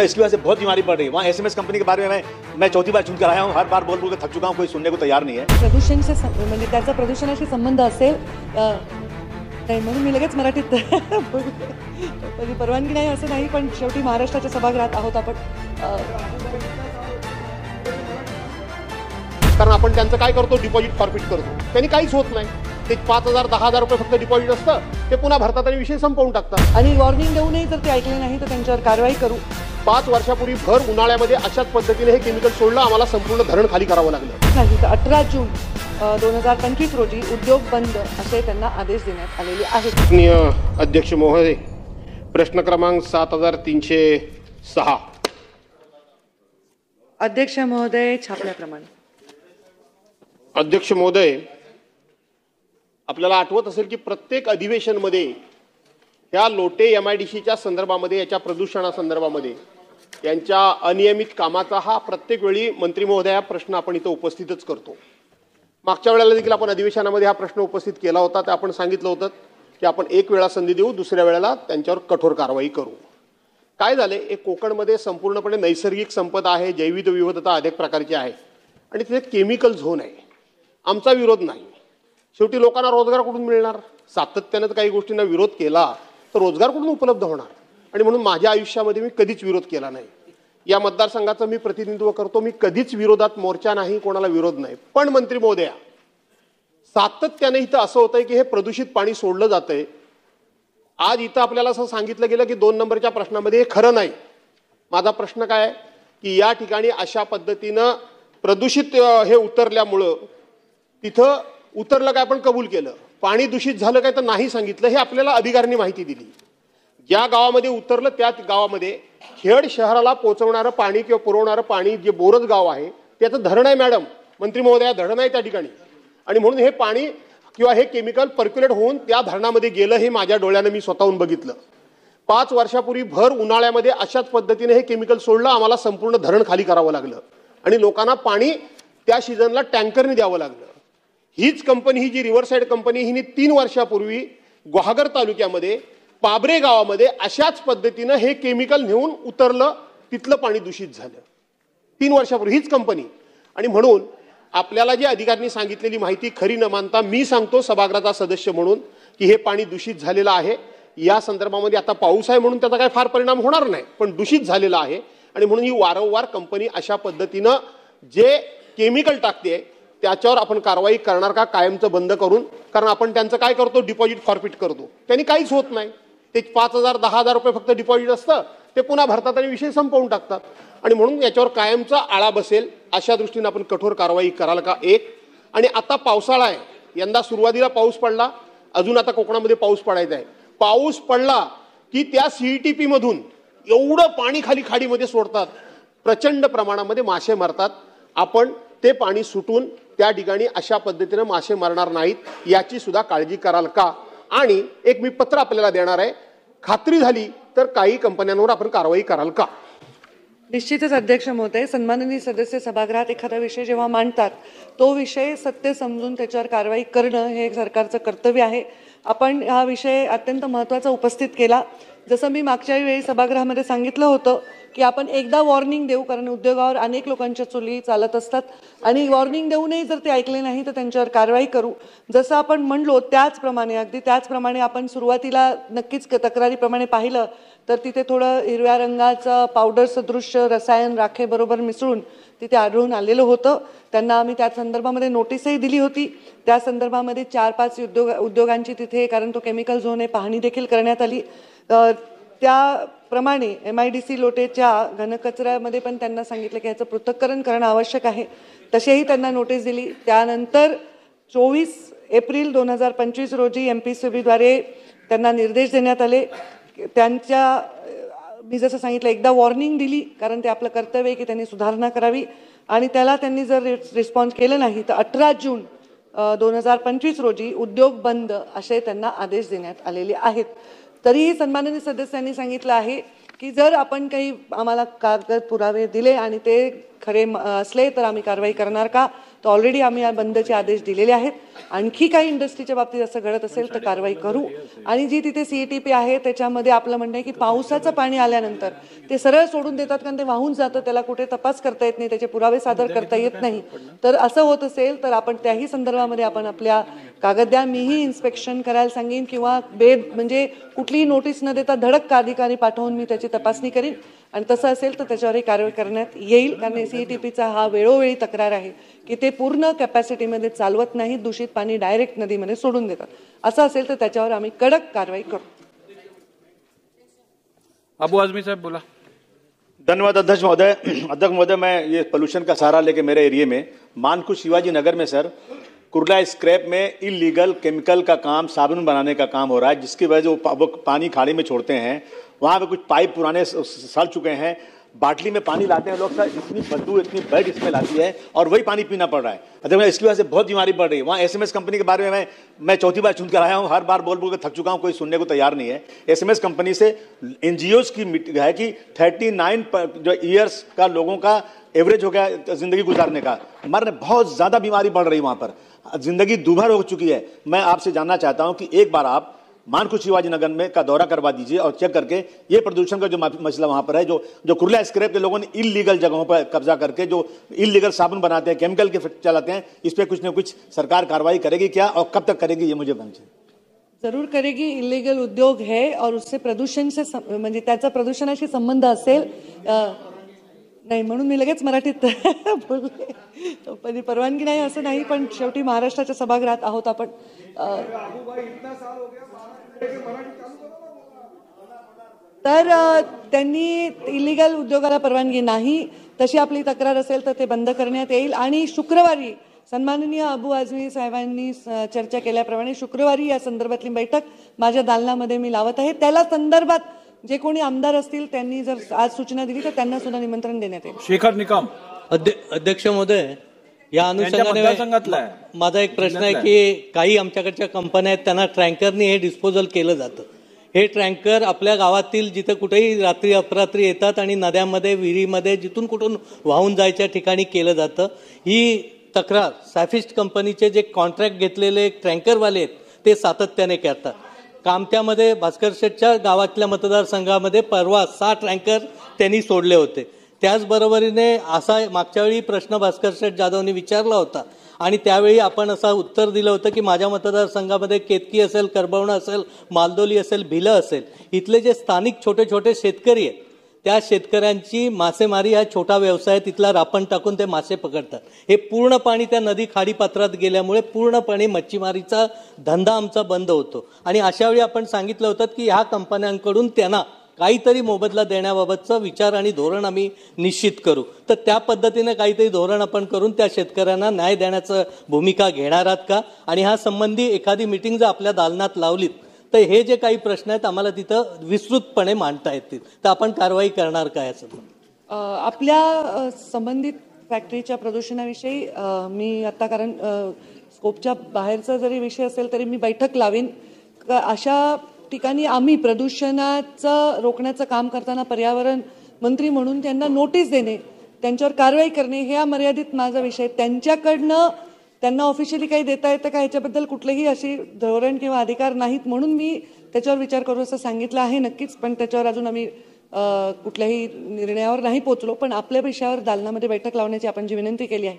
इसकी वजह से बहुत बीमारी बढ़ रही है। वहाँ एसएमएस कंपनी के बारे में मैं चौथी बार सुनकर आया हूँ, हर बार बोल के थक चुका हूँ, कोई सुनने को तैयार नहीं है। प्रदूषण से म्हणजे त्याचा प्रदूषणाशी संबंध असेल नाही म्हणून मी लगेच मराठीत म्हणजे परवानगी नाही असं नाही, पण शेवटी महाराष्ट्राच्या सभागृहात आहोत आपण। कारण आपण त्यांचं काय करतो, डिपॉझिट फॉरफिट करतो, त्यांनी काहीच होत नाही। ते 5,000 10,000 रुपये फक्त डिपॉझिट असतं, ते पुन्हा भरतात आणि विषय संपवून टाकतात। आणि वॉर्निंग देऊनही जर ते ऐकले नाही तर त्यांच्यावर कारवाई करू। 5 वर्षापूर्वी भर उन्हाळ्यामध्ये अशाच पद्धतीने हे केमिकल सोडलं, आम्हाला संपूर्ण धरण खाली करावं लागलं। नाही तर 18 जून 2025 रोजी उद्योग बंद असे त्यांना आदेश देण्यात आलेले आहेत। माननीय अध्यक्ष महोदय, प्रश्न क्रमांक 7306। अध्यक्ष महोदय, छापल्याप्रमाणे। अध्यक्ष महोदय, आपल्याला आठवत असेल की प्रत्येक अधिवेशनमध्ये या लोटे एमआयडीसीच्या संदर्भामध्ये, याच्या प्रदूषणासंदर्भामध्ये, यांच्या अनियमित कामाचा हा प्रत्येक वेळी मंत्री महोदया प्रश्न आपण इथं उपस्थितच करतो। मागच्या वेळेला देखील आपण अधिवेशनामध्ये हा प्रश्न उपस्थित केला होता। ते आपण सांगितलं होतं की आपण एक वेळा संधी देऊ, दुसऱ्या वेळेला त्यांच्यावर कठोर कारवाई करू। काय झाले, एक कोकणमध्ये संपूर्णपणे नैसर्गिक संपदा आहे, जैविक विविधता अनेक प्रकारची आहे आणि तिथे केमिकल झोन आहे। आमचा विरोध नाही, शेवटी लोकांना रोजगार कुठून मिळणार? सातत्याने काही गोष्टींना विरोध केला तर रोजगार कुठून उपलब्ध होणार? आणि म्हणून माझ्या आयुष्यामध्ये मी कधीच विरोध केला नाही। या मतदारसंघाचं मी प्रतिनिधित्व करतो, मी कधीच विरोधात मोर्चा नाही, कोणाला विरोध नाही। पण मंत्री महोदया, सातत्याने इथं असं होतंय की हे प्रदूषित पाणी सोडलं जातंय। आज इथं आपल्याला असं सांगितलं गेलं की 2 नंबरच्या प्रश्नामध्ये हे खरं नाही। माझा प्रश्न काय आहे की या ठिकाणी अशा पद्धतीनं प्रदूषित हे उतरल्यामुळं तिथं उतरलं काय, आपण कबूल केलं, पाणी दूषित झालं काय तर नाही सांगितलं, हे आपल्याला अधिकाऱ्यांनी माहिती दिली। ज्या गावामध्ये उतरलं त्या गावामध्ये खेड शहराला पोहोचवणारं पाणी किंवा पुरवणारं पाणी जे बोरज गाव आहे त्याचं धरण आहे मॅडम, मंत्री महोदया, धरण आहे त्या ठिकाणी। आणि म्हणून हे पाणी किंवा हे केमिकल पर्क्युलेट होऊन त्या धरणामध्ये गेलं, हे माझ्या डोळ्यानं मी स्वतःहून बघितलं। 5 वर्षापूर्वी भर उन्हाळ्यामध्ये अशाच पद्धतीने हे केमिकल सोडलं, आम्हाला संपूर्ण धरण खाली करावं लागलं आणि लोकांना पाणी त्या सीझनला टँकरने द्यावं लागलं। हीच कंपनी, ही जी रिव्हरसाइड कंपनी, हिने 3 वर्षापूर्वी गुहागर तालुक्यामध्ये पाबरे गावामध्ये अशाच पद्धतीनं हे केमिकल नेऊन उतरलं, तिथलं पाणी दूषित झालं 3 वर्षापूर्वी हीच कंपनी। आणि म्हणून आपल्याला जे अधिकाऱ्यांनी सांगितलेली माहिती खरी न मानता मी सांगतो सभागृहाचा सदस्य म्हणून की हे पाणी दूषित झालेलं आहे। या संदर्भामध्ये आता पाऊस आहे म्हणून त्याचा काही फार परिणाम होणार नाही, पण दूषित झालेलं आहे आणि म्हणून ही वारंवार कंपनी अशा पद्धतीनं जे केमिकल टाकते त्याच्यावर आपण कारवाई करणार का, कायमचं बंद करून? कारण आपण त्यांचं काय करतो, डिपॉझिट फॉरफिट करतो, त्यांनी काहीच होत नाही। ते 5,000 10,000 रुपये फक्त डिपॉझिट असतं, ते पुन्हा भरतात आणि विषय संपवून टाकतात। आणि म्हणून याच्यावर कायमचा आळा बसेल अशा दृष्टीने आपण कठोर कारवाई कराल का? एक, आणि आता पावसाळा आहे, यंदा सुरुवातीला पाऊस पडला, अजून आता कोकणामध्ये पाऊस पडायचा आहे। पाऊस पडला की त्या सीईटीपी मधून एवढं पाणी खाली खाडीमध्ये सोडतात, प्रचंड प्रमाणामध्ये मासे मरतात। आपण ते पाणी सुटून त्या ठिकाणी अशा पद्धतीने मासे मरणार नाहीत याची सुद्धा काळजी कराल का? आणि एक मी पत्र आपल्याला देणार आहे, खात्री झाली तर काही कंपन्यांवर आपण कारवाई कराल का? निश्चितच अध्यक्ष महोदय, सन्माननीय सदस्य सभागृहात एखादा विषय जेव्हा मांडतात तो विषय सत्य समजून त्याच्यावर कारवाई करणं हे सरकारचं कर्तव्य आहे। आपण हा विषय अत्यंत महत्त्वाचा उपस्थित केला। जसं मी मागच्या वेळी सभागृहामध्ये सांगितलं होतं की आपण एकदा वॉर्निंग देऊ, कारण उद्योगावर अनेक लोकांच्या चुली चालत असतात आणि वॉर्निंग देऊनही जर ते ऐकले नाही तर त्यांच्यावर कारवाई करू। जसं आपण म्हणलो त्याचप्रमाणे, अगदी त्याचप्रमाणे आपण सुरुवातीला नक्कीच तक्रारीप्रमाणे पाहिलं तर तिथे थोडं हिरव्या रंगाचं पावडर सदृश रसायन राखेबरोबर मिसळून तिथे आढळून आलेलं होतं। त्यांना आम्ही त्या संदर्भामध्ये नोटीसही दिली होती। त्या संदर्भामध्ये 4-5 उद्योगांची तिथे, कारण तो केमिकल झोन आहे, पाहणी देखील करण्यात आली। त्याप्रमाणे एमआयडीसी लोटेच्या घनकचऱ्यामध्ये पण त्यांना सांगितलं की ह्याचं पृथक्करण करणं आवश्यक आहे, तसेही त्यांना नोटीस दिली। त्यानंतर 24 एप्रिल 2025 रोजी एमपीसीबीद्वारे त्यांना निर्देश देण्यात आले। त्यांच्या मी जसं सांगितलं एकदा वॉर्निंग दिली, कारण ते आपलं कर्तव्य आहे की त्यांनी सुधारणा करावी, आणि त्याला त्यांनी जर रिस्पॉन्स केलं नाही तर 18 जून 2025 रोजी उद्योग बंद असे त्यांना आदेश देण्यात आलेले आहेत। तरीही सन्माननीय सदस्यांनी सांगितलं आहे की जर आपण काही आम्हाला कागद पुरावे दिले आणि ते खरे असले तर आम्ही कारवाई करणार का? तर ऑलरेडी आम्ही या बंदचे आदेश दिलेले आहेत. आणखी काही इंडस्ट्रीच्या बाबतीत असं घडत असेल तर कारवाई करू. आणि जी तिथे CETP आहे त्याच्यामध्ये आपलं म्हणणं आहे की पावसाचं पाणी आल्यानंतर ते सरळ सोडून देतात, कारण ते वाहून जातं, त्याला कुठे तपास करता येत नाही, त्याचे पुरावे सादर करता येत नाही. तर असं होत असेल तर आपण त्याही संदर्भामध्ये आपण आपल्या कागद द्या, मीही इन्स्पेक्शन करायला सांगेन किंवा म्हणजे कुठलीही नोटीस न देता धडक अधिकारी पाठवून मी त्याची तपासणी करीन. आणि तसं असेल तर त्याच्यावरही कारवाई करण्यात येईल, कारण CETPचा हा वेळोवेळी तक्रार आहे की ते पूर्ण कॅपॅसिटीमध्ये चालवत नाही, दूषित पाणी डायरेक्ट नदीमध्ये सोडून देतात. असं असेल तर त्याच्यावर आम्ही कडक कारवाई करू. अबू आजमी साहब बोला. धन्यवाद अध्यक्ष महोदय, मैं ये पोल्यूशन का सहारा लेके मेरे एरिया में मानकुश शिवाजी नगर में सर कुर्ला स्क्रैप में इलीगल केमिकल का काम, साबुन बनाने का काम हो रहा है, जिसकी वजह से वो पानी खाड़ी में छोड़ते हैं. वहाँ पे कुछ पाइप पुराने सड़ चुके हैं, बाटली में पानी लाते हैं लोग सर, इतनी बदबू, इतनी बैड स्मेल आती है और वही पानी पीना पड़ रहा है. अगर इसकी वजह से बहुत बीमारी बढ़ रही है. वहाँ SMS कंपनी के बारे में मैं चौथी बार सुन कर आया हूँ, हर बार बोल के थक चुका हूँ, कोई सुनने को तैयार नहीं है. SMS कंपनी से NGOs की है कि 39 जो ईयर्स का लोगों का एवरेज हो गया जिंदगी गुजारने का, मरने बहुत ज्यादा बीमारी बढ़ रही है, वहां पर जिंदगी दुभर हो चुकी है. मैं आपसे जानना चाहता हूं कि एक बार आप मानकुश शिवाजी नगर में का दौरा करवा दीजिए और चेक करके ये प्रदूषण का जो मसला वहां पर है, जो कुर्ला स्क्रैप के लोगों ने इलीगल जगहों पर कब्जा करके जो इलीगल साबुन बनाते हैं, केमिकल के चलाते हैं, इस पे कुछ न कुछ सरकार कार्रवाई करेगी क्या और कब तक करेगी, ये मुझे बताइए. जरूर करेगी. इलीगल उद्योग है और उससे प्रदूषण से म्हणजे त्याचा प्रदूषणाशी संबंध असेल नाही म्हणून मी लगेच मराठीत बोलले. पण परवानगी नाही असं नाही, पण शेवटी महाराष्ट्राच्या सभागृहात आहोत आपण. तर त्यांनी इलिगल उद्योगाला परवानगी नाही, तशी आपली तक्रार असेल तर ते बंद करण्यात येईल. आणि शुक्रवारी सन्माननीय अबू आझमी साहेबांनी चर्चा केल्याप्रमाणे शुक्रवारी या संदर्भातली बैठक माझ्या दालनामध्ये मी लावत आहे. त्याला संदर्भात जे कोणी आमदार असतील त्यांनी जर आज सूचना दिली तर त्यांना सुद्धा निमंत्रण देण्यात येईल. शेखर निकम. अध्यक्ष महोदय, या अनुषंगाने माझा एक प्रश्न आहे की काही आमच्याकडच्या कंपन्या आहेत त्यांना ट्रँकरनी हे डिस्पोजल केलं जातं. हे ट्रँकर आपल्या गावातील जिथे कुठेही रात्री अपरात्री येतात आणि नद्यामध्ये, विहिरीमध्ये, जिथून कुठून वाहून जायच्या ठिकाणी केलं जातं. ही तक्रार सॅफिस्ट कंपनीचे जे कॉन्ट्रॅक्ट घेतलेले ट्रँकरवाले आहेत ते सातत्याने करतात. कामत्यामध्ये भास्कर शेठच्या गावातल्या मतदारसंघामध्ये परवा 6 ट्रँकर त्यांनी सोडले होते. त्याचबरोबरीने असा मागच्या वेळी प्रश्न भास्कर शेठ जाधवनी विचारला होता आणि त्यावेळी आपण असं उत्तर दिलं होतं की माझ्या मतदारसंघामध्ये केतकी असेल, करबवणं असेल, मालदोली असेल, भिलं असेल, इथले जे स्थानिक छोटे छोटे शेतकरी आहेत त्या शेतकऱ्यांची मासेमारी हा छोटा व्यवसाय, तिथला रापण टाकून ते मासे पकडतात. हे पूर्ण पाणी त्या नदी खाडी पात्रात गेल्यामुळे पूर्णपणे मच्छीमारीचा धंदा आमचा बंद होतो. आणि अशावेळी आपण सांगितलं होतं की ह्या कंपन्यांकडून त्यांना काहीतरी मोबदला देण्याबाबतचा विचार आणि धोरण आम्ही निश्चित करू. तर त्या पद्धतीने काहीतरी धोरण आपण करून त्या शेतकऱ्यांना न्याय देण्याचं भूमिका घेणार आहात का? आणि ह्या संबंधी एखादी मीटिंग जर आपल्या दालनात लावलीत तर हे जे काही प्रश्न आहेत आम्हाला तिथं विस्तृतपणे मांडता येतील, तर आपण कारवाई करणार काय? असं आपल्या संबंधित फॅक्टरीच्या प्रदूषणाविषयी मी आता, कारण स्कोपच्या बाहेरचा जरी विषय असेल तरी मी बैठक लावीन. अशा ठिकाणी आम्ही प्रदूषणाचं रोखण्याचं काम करताना पर्यावरण मंत्री म्हणून त्यांना नोटीस देणे, त्यांच्यावर कारवाई करणे हे मर्यादित माझा विषय. त्यांच्याकडनं त्यांना ऑफिशियली काही देता येतं का ह्याच्याबद्दल कुठलेही अशी धोरण किंवा अधिकार नाहीत, म्हणून मी त्याच्यावर विचार करू असं सांगितलं आहे नक्कीच. पण त्याच्यावर अजून आम्ही कुठल्याही निर्णयावर नाही पोहोचलो. पण आपल्या विषयावर दालनामध्ये बैठक लावण्याची आपण जी विनंती केली आहे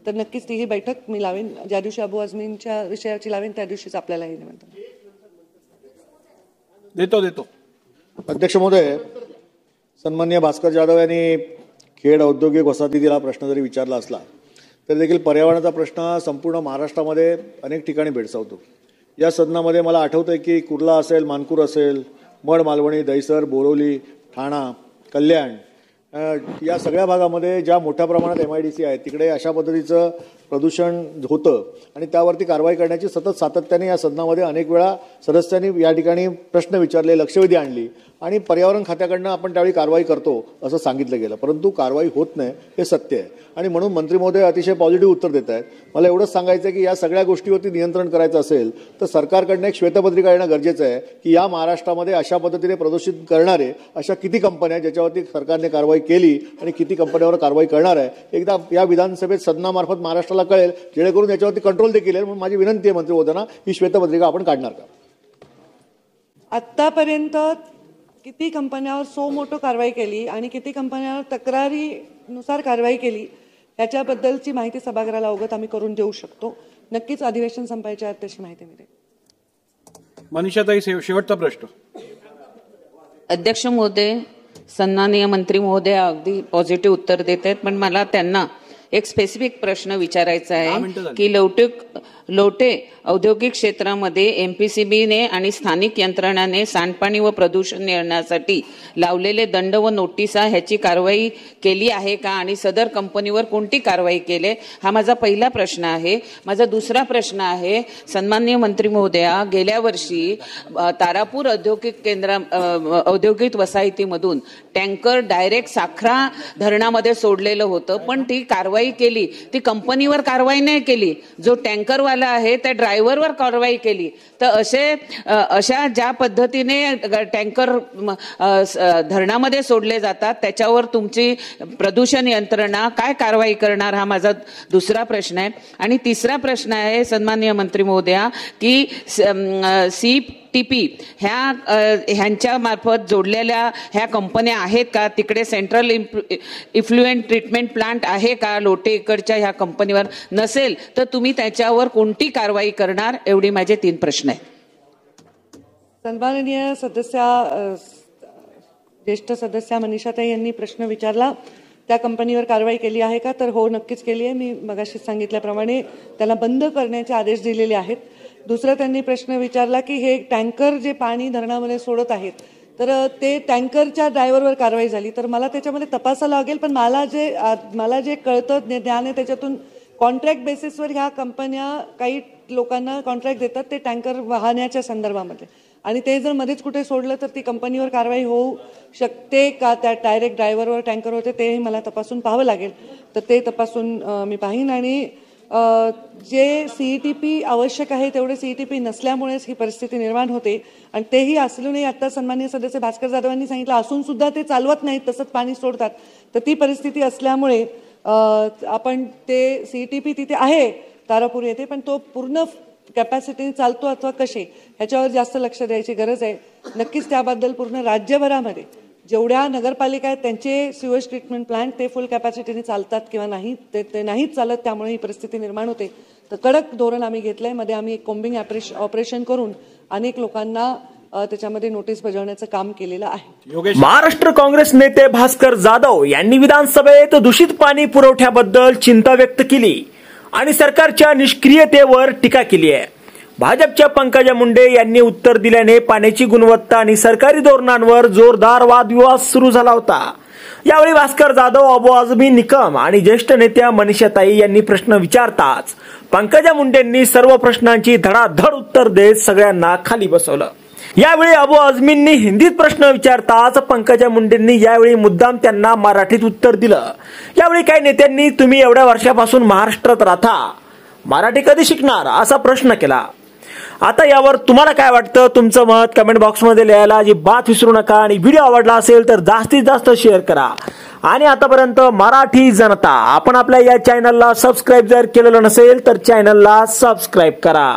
तर नक्कीच ती ही बैठक मी लावेन. ज्या दिवशी अबू आझमींच्या विषयाची लावेन त्या दिवशीच आपल्याला हे निमंत्रण देतो. अध्यक्ष महोदय, सन्माननीय भास्कर जाधव यांनी खेड औद्योगिक वसाहतीतील प्रश्न जरी विचारला असला तरी देखील पर्यावरणाचा प्रश्न संपूर्ण महाराष्ट्रामध्ये अनेक ठिकाणी भेडसावतो. या सदनामध्ये मला आठवतंय की कुर्ला असेल, मानपूर असेल, मड, मालवणी, दहिसर, बोरवली, ठाणा, कल्याण या सगळ्या भागामध्ये ज्या मोठ्या प्रमाणात MIDC आहे तिकडे अशा पद्धतीचं प्रदूषण होतं आणि त्यावरती कारवाई करण्याची सातत्याने या सदनामध्ये अनेक वेळा सदस्यांनी या ठिकाणी प्रश्न विचारले, लक्षवेधी आणली आणि पर्यावरण खात्याकडनं आपण त्यावेळी कारवाई करतो असं सांगितलं गेलं, परंतु कारवाई होत नाही हे सत्य आहे. आणि म्हणून मंत्री महोदय अतिशय पॉझिटिव्ह उत्तर देत आहेत. मला एवढंच सांगायचं आहे की या सगळ्या गोष्टीवरती नियंत्रण करायचं असेल तर सरकारकडनं एक श्वेतपत्रिका येणं गरजेचं आहे की या महाराष्ट्रामध्ये अशा पद्धतीने प्रदूषित करणारे अशा किती कंपन्या ज्याच्यावरती सरकारने कारवाई केली आणि किती कंपन्यांवर कारवाई करणार आहे. एकदा या विधानसभेत सदनामार्फत महाराष्ट्राला कळेल, जेणेकरून याच्यावरती कंट्रोल देखील येईल. म्हणून माझी विनंती आहे मंत्री महोदयांना, ही श्वेतपत्रिका आपण काढणार का? आतापर्यंत किती कंपन्यांवर सो मोठो कारवाई केली आणि किती कंपन्यांवर तक्रारीनुसार कारवाई केली याच्याबद्दलची माहिती सभागृहाला अवगत आम्ही करून देऊ शकतो. नक्कीच अधिवेशन संपायच्या आत तशी माहिती मिळेल. मनीषाताई, शेवटचा प्रश्न. अध्यक्ष महोदय, सन्माननीय मंत्री महोदय अगदी पॉझिटिव्ह उत्तर देत आहेत, पण मला त्यांना एक स्पेसिफिक प्रश्न विचारायचा आहे की लोटे औद्योगिक क्षेत्रामध्ये एमपीसीबीने आणि स्थानिक यंत्रणाने सांडपाणी व प्रदूषण नियंत्रणासाठी लावलेले दंड व नोटिसा ह्याची कारवाई केली आहे का आणि सदर कंपनीवर कोणती कारवाई केली, हा माझा पहिला प्रश्न आहे. माझा दुसरा प्रश्न आहे, सन्माननीय मंत्री महोदया, गेल्या वर्षी तारापूर औद्योगिक वसाहतीमधून टँकर डायरेक्ट साखरा धरणामध्ये सोडलेलं होतं, पण ती कारवाई केली, ती कंपनीवर कारवाई नाही केली, जो टँकरवाला आहे त्या ड्रायव्हरवर कारवाई केली. तर अशा ज्या पद्धतीने टँकर धरणामध्ये सोडले जातात त्याच्यावर तुमची प्रदूषण यंत्रणा काय कारवाई करणार, हा माझा दुसरा प्रश्न आहे. आणि तिसरा प्रश्न आहे सन्माननीय मंत्री महोदया की CTP ह्यांच्या मार्फत जोडलेल्या ह्या कंपन्या आहेत का, तिकडे सेंट्रल इफ्लुएंट ट्रीटमेंट प्लांट आहे का लोटे इकडच्या ह्या कंपनीवर, नसेल तर तुम्ही त्याच्यावर कोणती कारवाई करणार, एवढी माझे 3 प्रश्न आहेत. सन्माननीय ज्येष्ठ सदस्या मनीषाताई यांनी प्रश्न विचारला, त्या कंपनीवर कारवाई केली आहे का, तर हो, नक्कीच केली आहे. मी मगाशी सांगितल्याप्रमाणे त्याला बंद करण्याचे आदेश दिलेले आहेत. दुसरा त्यांनी प्रश्न विचारला की हे टँकर जे पाणी धरणामध्ये सोडत आहेत तर ते टँकरच्या ड्रायव्हरवर कारवाई झाली, तर मला त्याच्यामध्ये तपासायला लागेल. पण मला जे कळतं ज्ञान आहे त्याच्यातून कॉन्ट्रॅक्ट बेसिसवर ह्या कंपन्या काही लोकांना कॉन्ट्रॅक्ट देतात ते टँकर वाहण्याच्या संदर्भामध्ये, आणि ते जर मध्येच कुठे सोडलं तर ती कंपनीवर कारवाई होऊ शकते का, त्या डायरेक्ट ड्रायव्हरवर टँकर होते तेही मला तपासून पाहावं लागेल. तर ते तपासून मी पाहीन. आणि जे CETP आवश्यक आहे तेवढे CETP नसल्यामुळेच ही परिस्थिती निर्माण होते, आणि तेही असूनही आता सन्माननीय सदस्य भास्कर जाधवांनी सांगितलं असून सुद्धा ते चालवत नाहीत, तसंच पाणी सोडतात. तर ती परिस्थिती असल्यामुळे आपण ते CETP तिथे आहे तारापूर येथे, पण तो पूर्ण कॅपॅसिटीने चालतो अथवा कसे ह्याच्यावर जास्त लक्ष द्यायची गरज आहे. नक्कीच त्याबद्दल पूर्ण राज्यभरामध्ये जेवढ्या नगरपालिका आहेत त्यांचे सिवेज ट्रीटमेंट प्लांट ते फुल कॅपॅसिटीने चालतात किंवा नाही, ते नाहीच चालत, त्यामुळे ही परिस्थिती निर्माण होते. तर कडक धोरण आम्ही घेतलंय. मध्ये आम्ही एक कोम्बिंग ऑपरेशन करून अनेक लोकांना त्याच्यामध्ये नोटीस बजावण्याचं काम केलेलं आहे. महाराष्ट्र काँग्रेस नेते भास्कर जाधव यांनी विधानसभेत दूषित पाणी पुरवठ्याबद्दल चिंता व्यक्त केली आणि सरकारच्या निष्क्रियतेवर टीका केली आहे. भाजपच्या पंकजा मुंडे यांनी उत्तर दिल्याने पाण्याची गुणवत्ता आणि सरकारी धोरणांवर जोरदार वादविवाद सुरू झाला होता. यावेळी भास्कर जाधव, अबू आझमी निकम आणि ज्येष्ठ नेत्या मनीषाताई यांनी प्रश्न विचारताच पंकजा मुंडेंनी सर्व प्रश्नांची धडाधड उत्तर देत सगळ्यांना खाली बसवलं. यावेळी अबू आझमींनी हिंदीत प्रश्न विचारताच पंकजा मुंडेंनी यावेळी मुद्दाम त्यांना मराठीत उत्तर दिलं. यावेळी काही नेत्यांनी तुम्ही एवढ्या वर्षापासून महाराष्ट्रात राहता, मराठी कधी शिकणार असा प्रश्न केला. आता यावर तुम्हाला काय वाटतं, तुमचं मत कमेंट बॉक्समध्ये लिहायला अजिबात विसरू नका. आणि व्हिडिओ आवडला असेल तर जास्तीत जास्त शेअर करा. आणि आतापर्यंत मराठी जनता, आपण आपल्या या चॅनलला सबस्क्राईब जर केलेलं नसेल तर चॅनलला सबस्क्राईब करा.